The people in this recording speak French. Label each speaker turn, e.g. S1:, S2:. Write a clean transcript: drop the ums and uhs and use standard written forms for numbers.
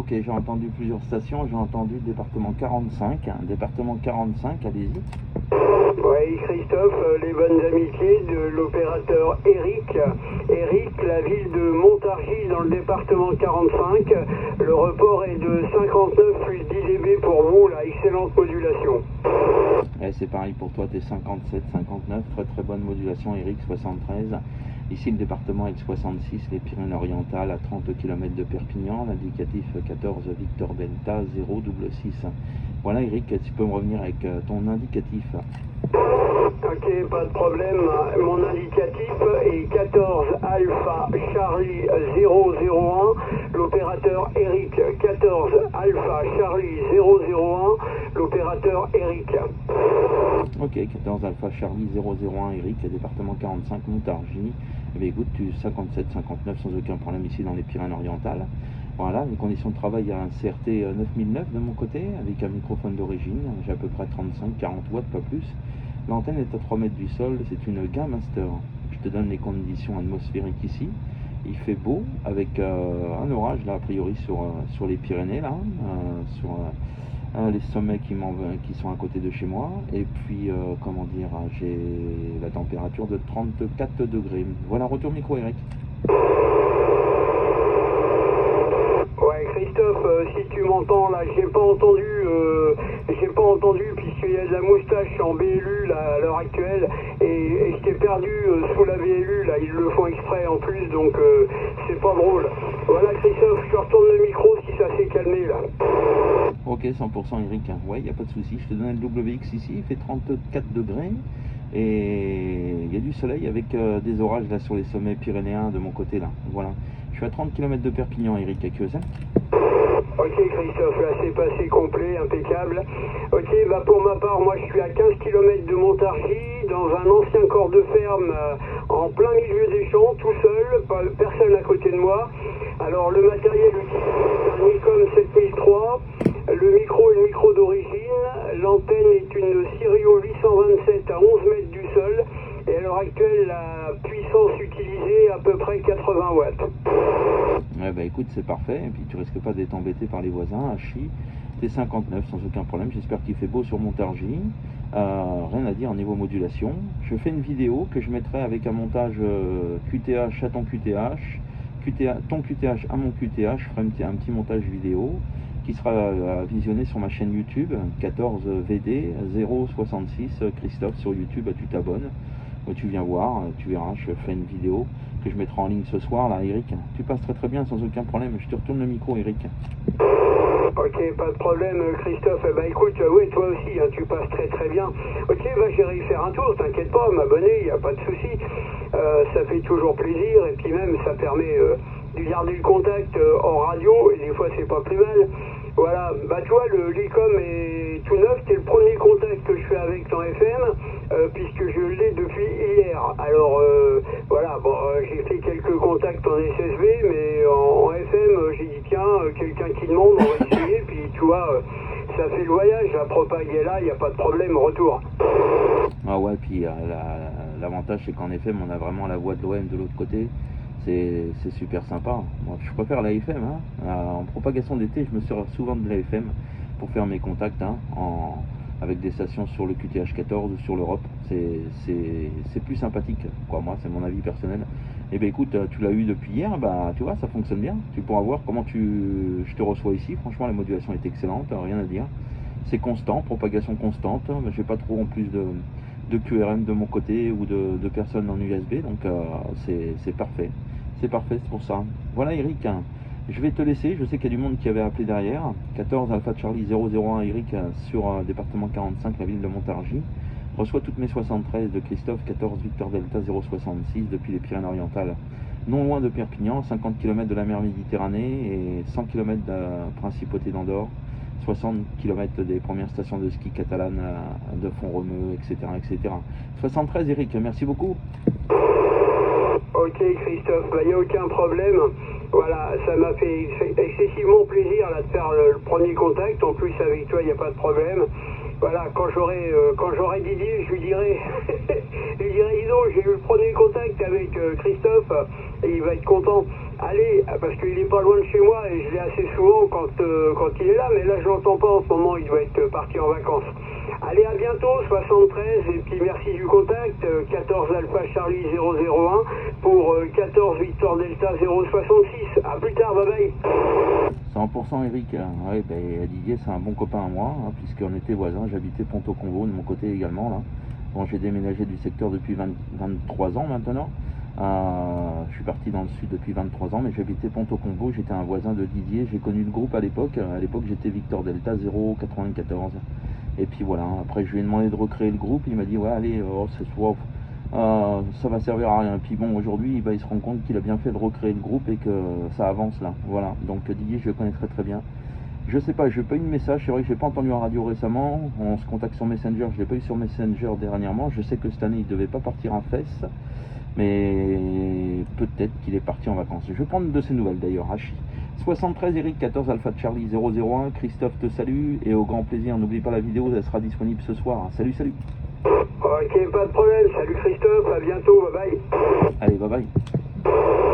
S1: Ok, j'ai entendu plusieurs stations, j'ai entendu département 45, département 45, allez-y.
S2: Oui, Christophe, les bonnes amitiés de l'opérateur Eric. Eric, la ville de Montargis dans le département 45. Le report est de 59 plus 10 dB pour vous, la excellente modulation.
S1: Ouais, c'est pareil pour toi, t'es 57, 59, très bonne modulation, Eric 73. Ici le département X66, les Pyrénées-Orientales à 30 km de Perpignan, l'indicatif 14 Victor Delta 066. Voilà Eric, tu peux me revenir avec ton indicatif.
S2: Ok, pas de problème. Mon indicatif est 14 Alpha Charlie 001, l'opérateur Eric. 14 Alpha Charlie 001, l'opérateur Eric.
S1: Ok, 14 Alpha Charlie 001 Eric, département 45 Montargis. Eh bien, écoute, tu 57, 59 sans aucun problème ici dans les Pyrénées-Orientales. Voilà, les conditions de travail, il y a un CRT 9009 de mon côté, avec un microphone d'origine, j'ai à peu près 35-40 watts, pas plus. L'antenne est à 3 mètres du sol, c'est une Gain Master. Je te donne les conditions atmosphériques ici. Il fait beau, avec un orage là, a priori sur les Pyrénées, là, sur les sommets qui sont à côté de chez moi. Et puis, comment dire, j'ai la température de 34 degrés. Voilà, retour micro Eric.
S2: Ouais, Christophe, si tu m'entends là, j'ai pas entendu puisqu'il y a de la moustache en BLU là, à l'heure actuelle et je t'ai perdu sous la BLU là, ils le font exprès en plus donc c'est pas drôle. Voilà Christophe, je te retourne le micro si ça s'est calmé là.
S1: Ok, 100% Eric, ouais, il n'y a pas de souci. Je te donne le WX ici, il fait 34 degrés et il y a du soleil avec des orages là sur les sommets pyrénéens de mon côté là. Voilà, je suis à 30 km de Perpignan Eric, à QSM.
S2: Ok Christophe, là c'est passé complet, impeccable. Ok, bah pour ma part, moi je suis à 15 km de Montargis, dans un ancien corps de ferme, en plein milieu des champs, tout seul, pas personne à côté de moi. Alors le matériel utilisé, c'est un Nikon 7003, le micro est le micro d'origine, l'antenne est une Sirio 827 à 11 mètres du sol, et à l'heure actuelle la puissance utilisée à peu près 80 watts.
S1: Ouais, bah écoute, c'est parfait, et puis tu risques pas d'être embêté par les voisins, à Chi, t'es 59 sans aucun problème, j'espère qu'il fait beau sur Montargis, rien à dire en niveau modulation. Je fais une vidéo que je mettrai avec un montage QTH à ton QTH, ton QTH à mon QTH, je ferai un petit montage vidéo qui sera visionné sur ma chaîne YouTube, 14VD 066 Christophe sur YouTube, tu t'abonnes. Tu viens voir, tu verras, je fais une vidéo que je mettrai en ligne ce soir là Eric. Tu passes très bien sans aucun problème, je te retourne le micro Eric.
S2: Ok, pas de problème Christophe, bah écoute, oui toi aussi, hein, tu passes très bien. Ok, bah j'irai y faire un tour, t'inquiète pas, m'abonner, il n'y a pas de souci. Ça fait toujours plaisir et puis même ça permet de garder le contact en radio et des fois c'est pas plus mal. Voilà, bah tu vois, le l'ICOM est tout neuf, c'est le premier contact que je fais avec ton FM, puisque je l'ai depuis hier. Alors voilà, bon, j'ai fait quelques contacts en SSV, mais en FM, j'ai dit tiens, quelqu'un qui demande, on va essayer, puis tu vois, ça fait le voyage, la propague est là, il n'y a pas de problème, retour.
S1: Ah ouais, puis l'avantage c'est qu'en FM on a vraiment la voix de l'OM de l'autre côté. C'est super sympa. Moi, je préfère la FM. Hein. En propagation d'été, je me sers souvent de la FM pour faire mes contacts avec des stations sur le QTH 14 ou sur l'Europe. C'est plus sympathique, quoi. Moi, c'est mon avis personnel. Et bien écoute, tu l'as eu depuis hier, bah tu vois, ça fonctionne bien. Tu pourras voir comment je te reçois ici. Franchement, la modulation est excellente, rien à dire. C'est constant, propagation constante. J'ai pas trop en plus de QRM de mon côté ou de personnes en USB, donc c'est parfait. C'est parfait, c'est pour ça. Voilà Eric, je vais te laisser, je sais qu'il y a du monde qui avait appelé derrière. 14 Alpha Charlie 001 Eric sur département 45, la ville de Montargis. Reçois toutes mes 73 de Christophe, 14 Victor Delta 066 depuis les Pyrénées-Orientales. Non loin de Perpignan, 50 km de la mer Méditerranée et 100 km de la principauté d'Andorre. 60 km des premières stations de ski catalanes de Font-Romeu, etc., etc. 73 Eric, merci beaucoup.
S2: Ok Christophe, il n'y a aucun problème. Voilà, ça m'a fait excessivement plaisir là, de faire le premier contact. En plus avec toi, il n'y a pas de problème. Voilà, quand j'aurai Didier, je lui dirai, dis donc, j'ai eu le premier contact avec Christophe et il va être content. Allez, parce qu'il est pas loin de chez moi et je l'ai assez souvent quand il est là, mais là je l'entends pas en ce moment, il doit être parti en vacances. Allez, à bientôt, 73, et puis merci du contact, 14 Alpha Charlie 001 pour 14 Victor Delta 066. À plus tard, bye bye.
S1: 100% Eric, ouais, ben, Didier c'est un bon copain à moi, hein, puisqu'on était voisins, j'habitais Ponto Combo de mon côté également là. Bon, j'ai déménagé du secteur depuis 23 ans maintenant. Je suis parti dans le sud depuis 23 ans, mais j'habitais Ponto Combo, j'étais un voisin de Didier, j'ai connu le groupe à l'époque. À l'époque j'étais Victor Delta 094. Et puis voilà, après je lui ai demandé de recréer le groupe, il m'a dit ouais allez, ça va servir à rien. Puis bon, aujourd'hui il se rend compte qu'il a bien fait de recréer le groupe et que ça avance là. Voilà, donc Didier je le connais très très bien. Je sais pas, je n'ai pas eu de message, c'est vrai que je n'ai pas entendu en radio récemment, on se contacte sur Messenger, je ne l'ai pas eu sur Messenger dernièrement, je sais que cette année il ne devait pas partir en fesse, mais peut-être qu'il est parti en vacances. Je vais prendre de ses nouvelles d'ailleurs, Hachi. 73 Eric 14 Alpha Charlie 001, Christophe te salue et au grand plaisir, n'oublie pas la vidéo, elle sera disponible ce soir. Salut, salut.
S2: Ok, pas de problème, salut Christophe, à bientôt, bye bye.
S1: Allez, bye bye.